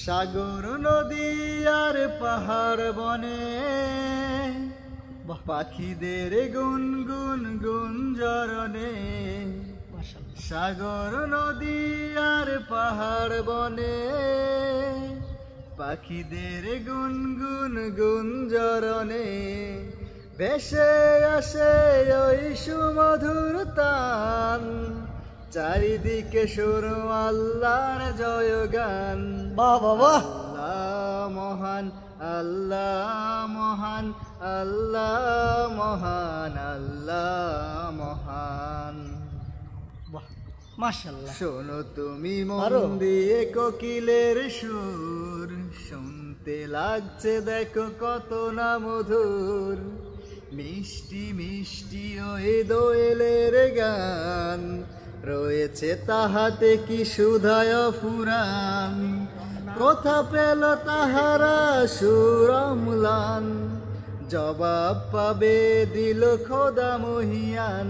সাগর নদী আর পাহাড় বনে পাখিদের গুনগুন গুঞ্জরণে। সাগর নদী আর পাহাড় বনে পাখিদের গুনগুন গুঞ্জরণে। ভেসে আসে ওই সুমধুর তান, চারিদিকে সুর আল্লাহর জয়গান। আল্লাহ মহান, আল্লাহ মহান, আল্লাহ মহান, আল্লাহ মহান। মাশাআল্লাহ। শোনো তুমি মন দিয়ে কোকিলের সুর, শুনতে লাগছে দেখো কত না মধুর। মিষ্টি মিষ্টি ওই দোয়েলের গান, রয়েছে তাহাতে কি সুধায় ফুরান। কোথা পেল তাহারা সুর অম্লান, জবাব পাবে দিল খোদা মহিয়ান।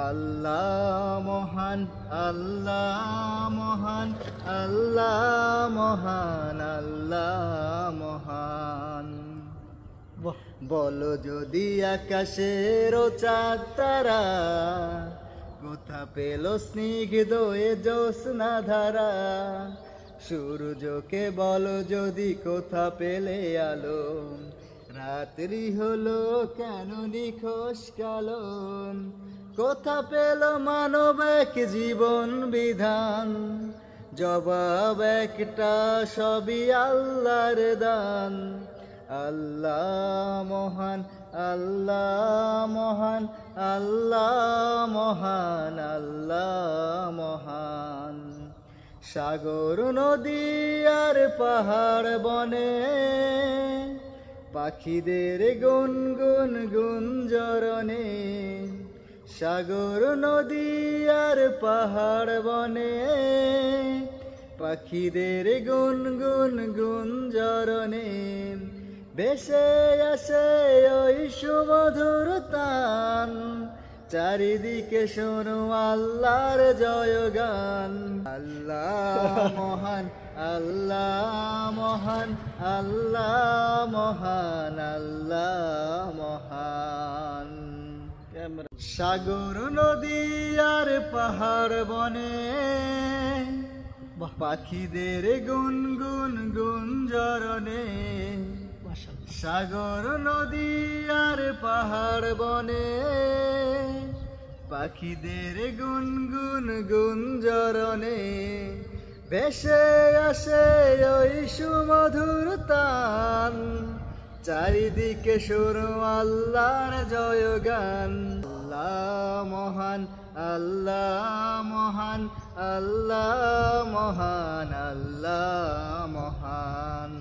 আল্লাহ মহান, আল্লাহ মহান, আল্লাহ মহান, আল্লাহ মহান। বলো যদি আকাশের চাঁদ তারা, কোথা পেল স্নিগ্ধ এ জ্যোৎস্না ধারা। সূর্যকে বলো যদি কোথা পেলে আলো, রাত্রি হলো কেন নিখোশ কালো। কোথা পেল মানব এক জীবন বিধান, জবাব একটা সবই আল্লাহর দান। আল্লাহ মহান, আল্লাহ মহান, আল্লাহ মহান, আল্লাহ মহান। সাগর নদী আর পাহাড় বনে পাখিদের গুনগুন গুঞ্জরণে। সাগর নদী আর পাহাড় বনে পাখিদের গুনগুন গুঞ্জরণে। ভেসে আসে ওই সুমধুর তান, চারিদিকে শোনো আল্লাহর জয়গান। আল্লাহ মহান, আল্লাহ মহান, আল্লাহ মহান, আল্লাহ মহান। সাগর নদী আর পাহাড় বনে পাখিদের গুনগুন গুঞ্জরণে। সাগর নদী আর পাহাড় বনে পাখিদের গুনগুন গুঞ্জরণে। ভেসে আসে ওই সুমধুর তান, চারিদিকে সুর আল্লাহর জয়গান। আল্লাহ মহান, আল্লাহ মহান, আল্লাহ মহান, আল্লাহ মহান।